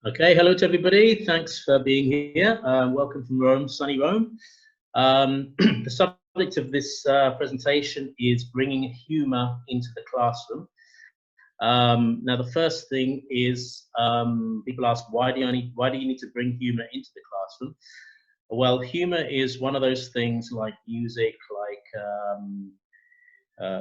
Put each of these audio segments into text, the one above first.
Okay, hello to everybody. Thanks for being here. Welcome from Rome, sunny Rome. The subject of this presentation is bringing humor into the classroom. Now, the first thing is people ask, why do you need to bring humor into the classroom? Well, humor is one of those things like music, like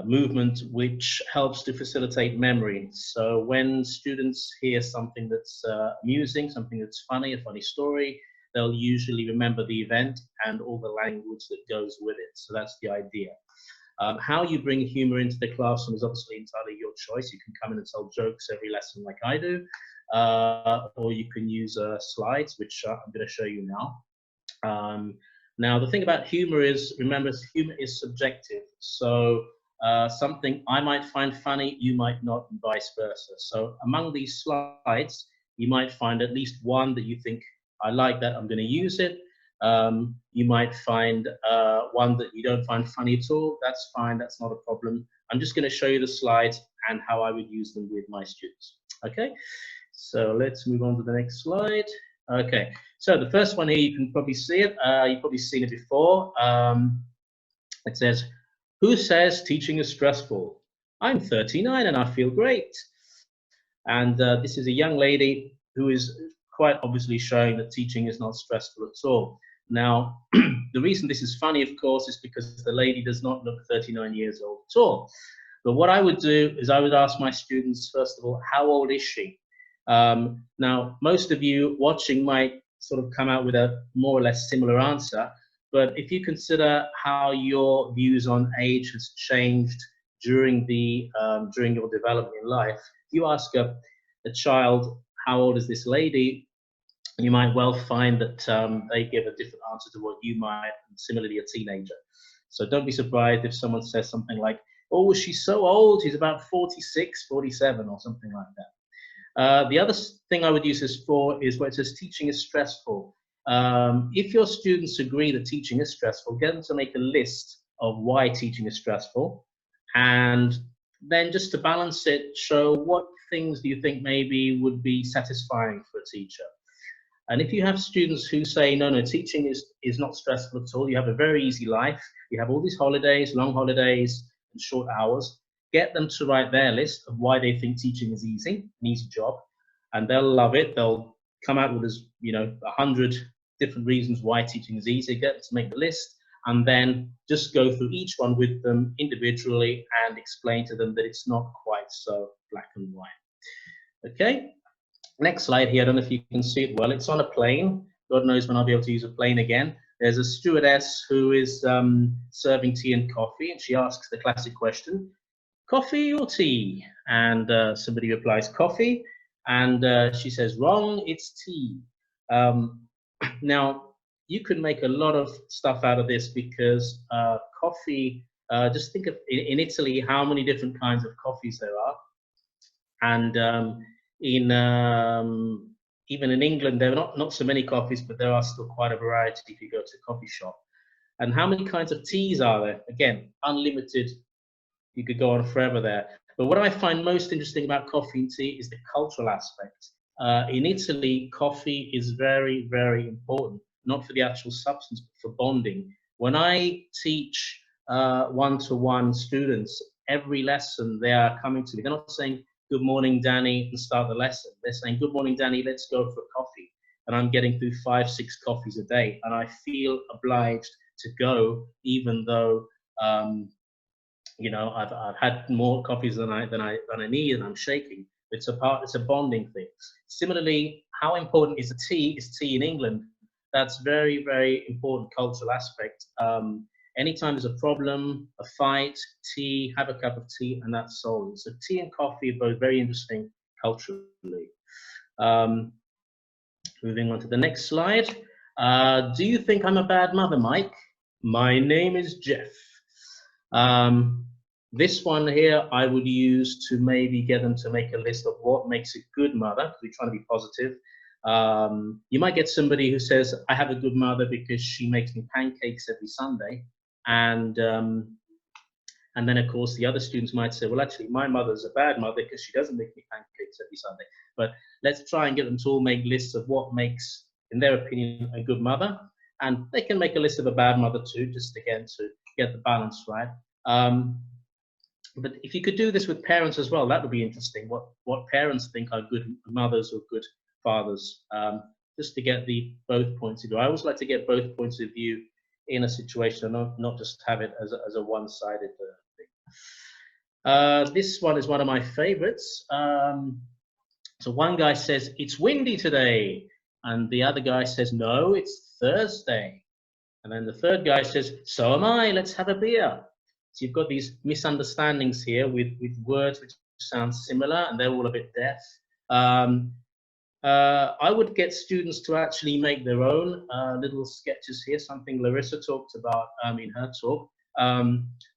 movement, which helps to facilitate memory. So when students hear something that's amusing, something that's funny, a funny story, they'll usually remember the event and all the language that goes with it. So that's the idea. How you bring humor into the classroom is obviously entirely your choice. You can come in and tell jokes every lesson like I do, or you can use slides, which I'm going to show you now. Now, the thing about humor is, remember, humor is subjective. So something I might find funny, you might not, and vice versa. So among these slides, you might find at least one that you think, I like that, I'm going to use it. You might find one that you don't find funny at all. That's fine, that's not a problem. I'm just going to show you the slides and how I would use them with my students. Okay, so let's move on to the next slide. Okay, so the first one here, you can probably see it. You've probably seen it before. It says, who says teaching is stressful? I'm 39 and I feel great. And this is a young lady who is quite obviously showing that teaching is not stressful at all. Now, the reason this is funny, of course, is because the lady does not look 39 years old at all. But what I would do is I would ask my students, first of all, how old is she? Now, most of you watching might sort of come out with a more or less similar answer, but if you consider how your views on age has changed during your development in life, if you ask a child, how old is this lady, you might well find that they give a different answer to what you might, and similarly a teenager. So don't be surprised if someone says something like, oh, she's so old, she's about 46, 47 or something like that. The other thing I would use this for is where it says teaching is stressful. If your students agree that teaching is stressful, get them to make a list of why teaching is stressful. And then just to balance it, show what things do you think maybe would be satisfying for a teacher. And if you have students who say, no, no, teaching is not stressful at all, you have a very easy life, you have all these holidays, long holidays, and short hours, get them to write their list of why they think teaching is easy, an easy job, and they'll love it. They'll come out with, 100 different reasons why teaching is easy, get them to make the list, and then just go through each one with them individually and explain to them that it's not quite so black and white. Okay, next slide here, I don't know if you can see it well, it's on a plane. God knows when I'll be able to use a plane again. There's a stewardess who is serving tea and coffee, and she asks the classic question, coffee or tea? And somebody replies, coffee. And she says, wrong, it's tea. Now, you can make a lot of stuff out of this because coffee, just think of in Italy how many different kinds of coffees there are. And even in England, there are not so many coffees, but there are still quite a variety if you go to a coffee shop. And how many kinds of teas are there? Again, unlimited. You could go on forever there. But what I find most interesting about coffee and tea is the cultural aspect. In Italy, coffee is very, very important, not for the actual substance, but for bonding. When I teach one-to-one students, every lesson they are coming to me, they're not saying, good morning, Danny, and start the lesson. They're saying, good morning, Danny, let's go for coffee. And I'm getting through 5, 6 coffees a day. And I feel obliged to go, even though I've had more coffees than I need, and I'm shaking. It's a bonding thing. Similarly, how important is the tea? Is tea in England? That's very, very important cultural aspect. Anytime there's a problem, a fight, tea, have a cup of tea, and that's solved. So tea and coffee are both very interesting culturally. Moving on to the next slide. Do you think I'm a bad mother, Mike? My name is Jeff. This one here I would use to maybe get them to make a list of what makes a good mother, because we're trying to be positive. You might get somebody who says, I have a good mother because she makes me pancakes every Sunday. And And then, of course, the other students might say, well, actually, my mother's a bad mother because she doesn't make me pancakes every Sunday. But let's try and get them to all make lists of what makes, in their opinion, a good mother. And they can make a list of a bad mother too, just again to get the balance right. But if you could do this with parents as well, that would be interesting. What parents think are good mothers or good fathers, just to get the both points of view. I always like to get both points of view in a situation, and not just have it as a one-sided thing. This one is one of my favorites. So one guy says, it's windy today. And the other guy says, no, it's Thursday. And then the third guy says, so am I, let's have a beer. So you've got these misunderstandings here with words which sound similar, and they're all a bit deaf. I would get students to actually make their own little sketches here, something Larissa talked about in her talk,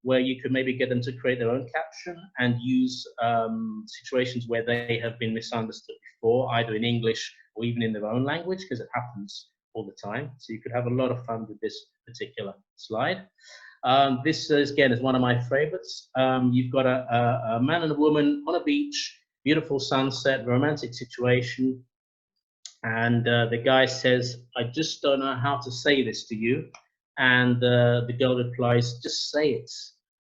where you could maybe get them to create their own caption and use situations where they have been misunderstood before, either in English or even in their own language, because it happens all the time. So you could have a lot of fun with this particular slide. This, again, is one of my favorites. You've got a man and a woman on a beach, beautiful sunset, romantic situation. And the guy says, I just don't know how to say this to you. And the girl replies, just say it.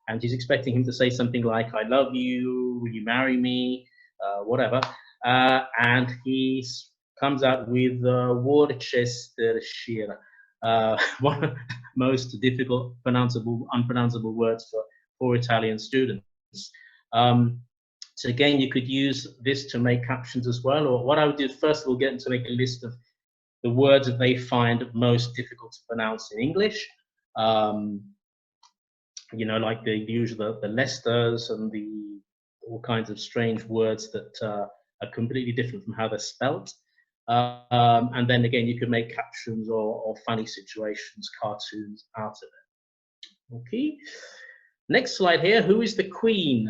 And she's expecting him to say something like, I love you, will you marry me, whatever. And he comes out with Worcestershire, one of the most difficult, unpronounceable words for Italian students. So again, you could use this to make captions as well. Or what I would do first of all, get them to make a list of the words that they find most difficult to pronounce in English. You know, like the usual, the Leicesters and all kinds of strange words that are completely different from how they're spelt. And then again, you could make captions or funny situations, cartoons out of it. Okay. Next slide here. Who is the Queen?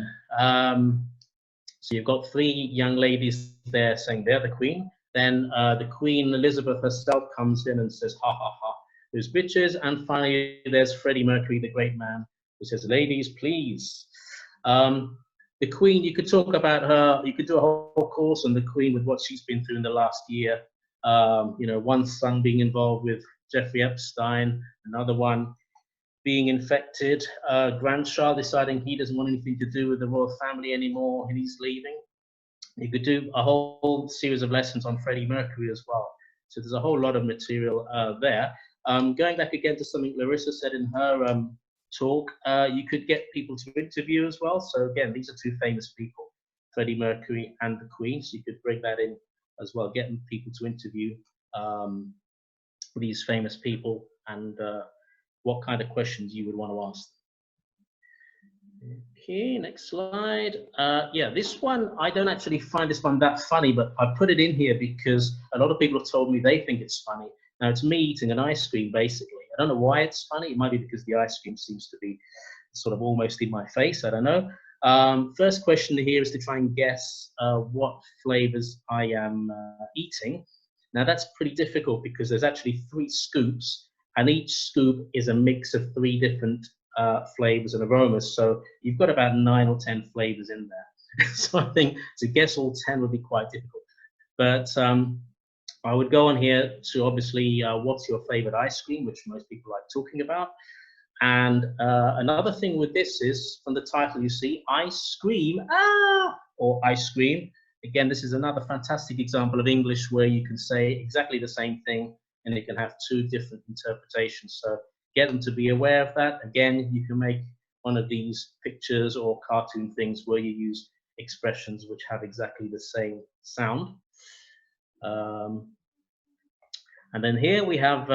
So you've got three young ladies there saying they're the Queen. Then the Queen Elizabeth herself comes in and says, ha ha ha, who's bitches? And finally, there's Freddie Mercury, the great man, who says, ladies, please. The Queen, you could talk about her, you could do a whole course on the Queen with what she's been through in the last year. You know, one son being involved with Jeffrey Epstein, another one being infected, grandchild deciding he doesn't want anything to do with the royal family anymore and he's leaving. You could do a whole series of lessons on Freddie Mercury as well. So there's a whole lot of material there. Going back again to something Larissa said in her talk, you could get people to interview as well. So again, these are two famous people, Freddie Mercury and the Queen. So you could bring that in as well, getting people to interview these famous people and what kind of questions you would want to ask them. Okay, next slide. Yeah, this one, I don't actually find this one that funny, but I put it in here because a lot of people have told me they think it's funny. Now, it's me eating an ice cream, basically. I don't know why it's funny. It might be because the ice cream seems to be sort of almost in my face. I don't know. First question here is to try and guess what flavors I am eating. Now, that's pretty difficult because there's actually 3 scoops, and each scoop is a mix of 3 different flavors and aromas. So you've got about 9 or 10 flavors in there. So I think to guess all 10 would be quite difficult. But I would go on here to obviously what's your favorite ice cream, which most people like talking about. And another thing with this is, from the title you see, ice cream, or ice cream. Again, this is another fantastic example of English where you can say exactly the same thing and it can have 2 different interpretations. So get them to be aware of that. Again, you can make one of these pictures or cartoon things where you use expressions which have exactly the same sound. And then here we have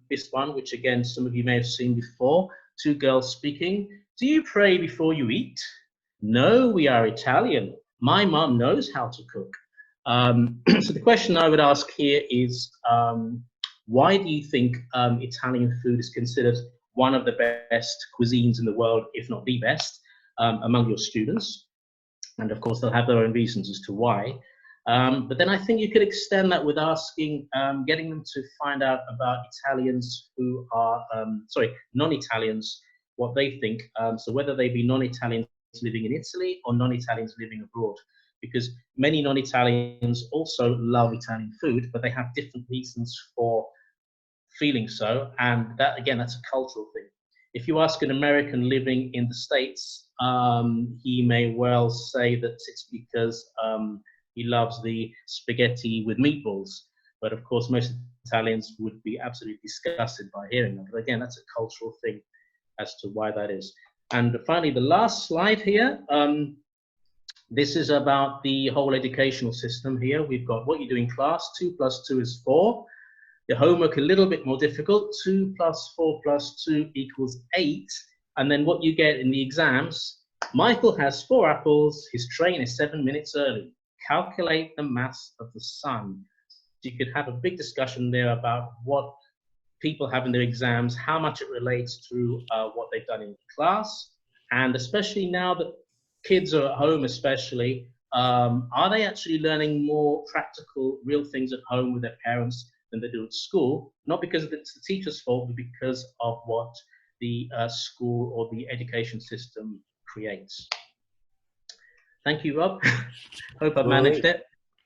this one, which again, some of you may have seen before. 2 girls speaking. Do you pray before you eat? No, we are Italian. My mom knows how to cook. So the question I would ask here is, why do you think Italian food is considered one of the best cuisines in the world, if not the best, among your students? And of course, they'll have their own reasons as to why. But then I think you could extend that with asking, getting them to find out about Italians who are, non-Italians, what they think. So whether they be non-Italians living in Italy or non-Italians living abroad, because many non-Italians also love Italian food, but they have different reasons for feeling so, and that again, that's a cultural thing. If you ask an American living in the States, he may well say that it's because he loves the spaghetti with meatballs. But of course, most Italians would be absolutely disgusted by hearing that. But again, that's a cultural thing as to why that is. And finally, the last slide here. This is about the whole educational system here. We've got what you do in class. 2 + 2 is 4. Your homework a little bit more difficult. 2 + 4 + 2 = 8. And then what you get in the exams, Michael has 4 apples. His train is 7 minutes early. Calculate the mass of the sun. So you could have a big discussion there about what people have in their exams, how much it relates to what they've done in class. And especially now that kids are at home, especially, are they actually learning more practical, real things at home with their parents than they do at school? Not because it's the teacher's fault, but because of what the school or the education system creates. Thank you, Rob. Hope I've managed it.